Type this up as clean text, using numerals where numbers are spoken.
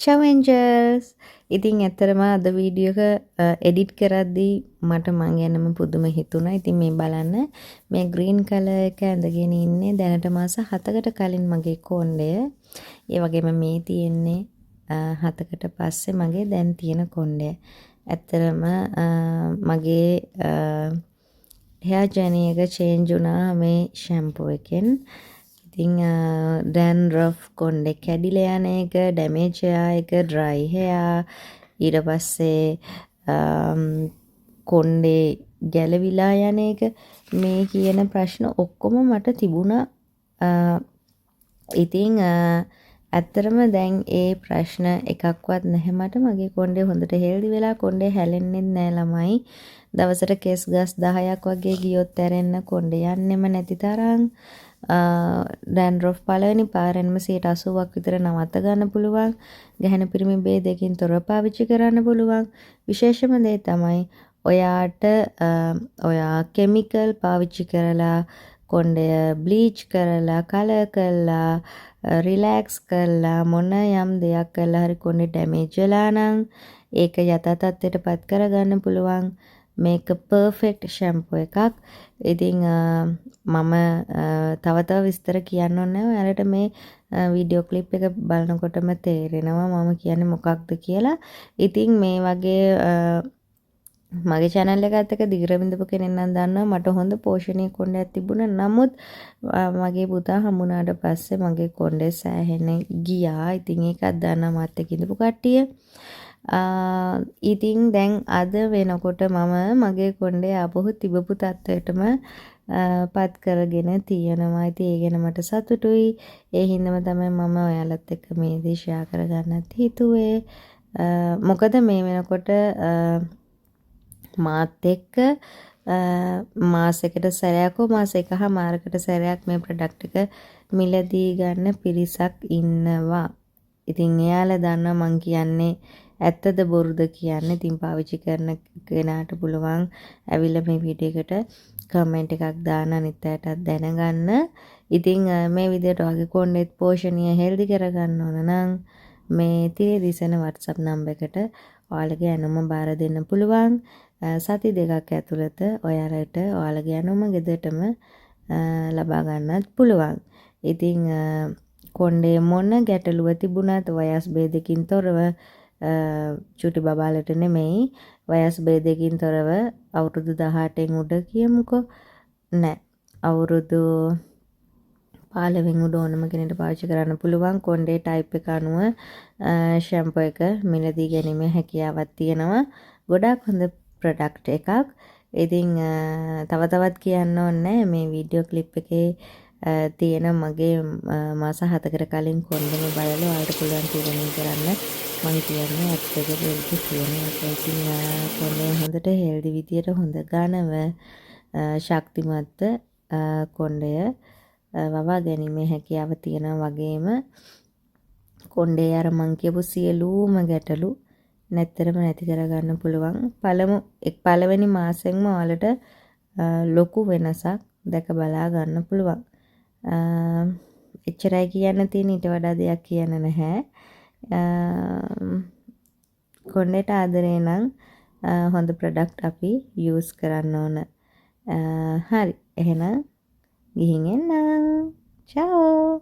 Challengers ඉතින් ඇත්තරම අද වීඩියෝ එක එඩිට් කරද්දී මට මං ගැනම පුදුම හිතුණා. ඉතින් මේ බලන්න මේ ග්‍රීන් කලර් එක ඇඳගෙන ඉන්නේ දැනට මාස 7කට කලින් මගේ කොණ්ඩය. ඒ වගේම මේ තියෙන්නේ 7කට පස්සේ මගේ දැන් තියෙන කොණ්ඩය. ඇත්තරම මගේ hair journey එක change වුණා මේ shampoo එකෙන්. ඉතින් dandruff කොණ්ඩේ කැඩිලා යන එක, damage hair එක, dry hair, ඊට පස්සේ කොණ්ඩේ ගැලවිලා යන එක මේ කියන ප්‍රශ්න ඔක්කොම මට තිබුණා. ඉතින් ඇත්තරම දැන් ඒ ප්‍රශ්න එකක්වත් නැහැ මට. මගේ කොණ්ඩේ හොඳට හෙල්දි වෙලා කොණ්ඩේ හැලෙන්නේ නැහැ ළමයි. දවසට කෙස් ගස් 10ක් වගේ ගියොත් ඇරෙන්න කොණ්ඩේ යන්නෙම නැති තරම්. dandruff පළවෙනි පාරෙන්ම 80%ක් විතර නවත්ත ගන්න පුළුවන්. ගැහැණු පිරිමි ભેදයකින් තොරව පාවිච්චි කරන්න පුළුවන්. විශේෂම දේ තමයි ඔයා කෙමිකල් පාවිච්චි කරලා කොණ්ඩය බ්ලීච් කරලා කලර් කරලා රිලැක්ස් කරලා මොන යම් දෙයක් කරලා හරි කොණ්ඩේ ඩැමේජ් වෙලා නම් ඒක යථා තත්ත්වයට පත් කරගන්න පුළුවන්. මේක පර්ෆෙක්ට් ෂැම්පූ එකක්. ඉතින් මම තව විස්තර කියන්න ඕනේ නැහැ. ඔයාලට මේ වීඩියෝ ක්ලිප් එක බලනකොටම තේරෙනවා මම කියන්නේ මොකක්ද කියලා. ඉතින් මේ වගේ මගේ channel එකත් එක්ක දිගට බින්දපු කෙනෙක් නම් දන්නවා මට හොඳ පෝෂණීය කොණ්ඩයක් තිබුණා. නමුත් මගේ පුතා හම්බුනාට පස්සේ මගේ කොණ්ඩේ සෑහෙන ගියා. ඉතින් ඒකත් දන්නවා මාත් එක්ක ඉඳපු කට්ටිය. ඉතින් දැන් අද වෙනකොට මම මගේ කොණ්ඩේ ආපහු තිබපු තත්ත්වයටම පත් කරගෙන තියෙනවා. ඉතින් ඒ ගැන මට සතුටුයි. ඒ හින්දාම තමයි මම ඔයාලත් එක්ක මේ දේ ෂෙයා කරගන්නත් හිතුවේ. මොකද මේ වෙනකොට මාත් එක්ක මාසෙකට සැරයක් හෝ මාස එකහමාරකට සැරයක් මේ ප්‍රොඩක්ට් එක මිලදී ගන්න පිරිසක් ඉන්නවා. ඉතින් එයාලා දන්නවා මං කියන්නේ ඇත්තද බොරුද කියන්නේ. ඉතින් පාවිච්චි කරන කෙනාට පුළුවන් ඇවිල්ලා මේ වීඩියෝ එකට කමෙන්ට් එකක් දාන්න අනිත් අයටත් දැනගන්න. ඉතින් මේ විදිහට ඔයගේ කොණ්ඩේත් පෝෂණීය හෙල්දි කරගන්න ඕන නම් මේ තිරේ දිසෙන WhatsApp නම්බර් එකට ඔයාලගේ ඇනුම බාර දෙන්න පුළුවන්. සති දෙකක් ඇතුළත ඔයාලට ඔයාලගේ ඇනුම ගෙදරටම ලබා ගන්නත් පුළුවන්. ඉතින් කොණ්ඩේ මොන ගැටලුව තිබුණත් වයස් භේදකින් තොරව චුටි බබාලට නෙමෙයි වයස් භේදකින් තොරව අවුරුදු 18න් උඩ කියමුකෝ නෑ අවුරුදු 15න් උඩ ඕනම කෙනෙකුට පාවිච්චි කරන්න පුළුවන්. කොණ්ඩේ ටයිප් එක අනුව ෂැම්පූ එක මිලදී ගැනීමේ හැකියාවක් තියෙනවා. ගොඩාක් හොඳ ප්‍රොඩක්ට් එකක්. ඉතින් තව තවත් කියන්න ඕනේ මේ වීඩියෝ ක්ලිප් එකේ තියෙන මගේ මාස 7කට කලින් කොණ්ඩෙම බලලා ඔයාලට පුළුවන් තීරණය කරන්න. මම කියන්නේ ඇත්තද බොරුද කියන එක. ඉතින් කොණ්ඩේ හොඳට හෙල්දි විදියට හොඳ ඝනව ශක්තිමත් කොණ්ඩය වවා ගැනීමේ හැකියාව තියෙනවා. වගේම කොණ්ඩේ අර මං කියපු සියලුම ගැටලු නැත්තරම නැති කරගන්න පුළුවන්. පළවෙනි මාසෙන්ම ඔයාලට ලොකු වෙනසක් දැක බලා ගන්න පුළුවන්. එච්චරයි කියන්න තියෙන. ඊට වඩා දෙයක් කියන්න නැහැ. කොණ්ඩේට ආදරේ නම් හොඳ ප්‍රොඩක්ට් අපි යූස් කරන්න ඕන. හරි එහෙනම් ගිහින් එන්න. චාෝ.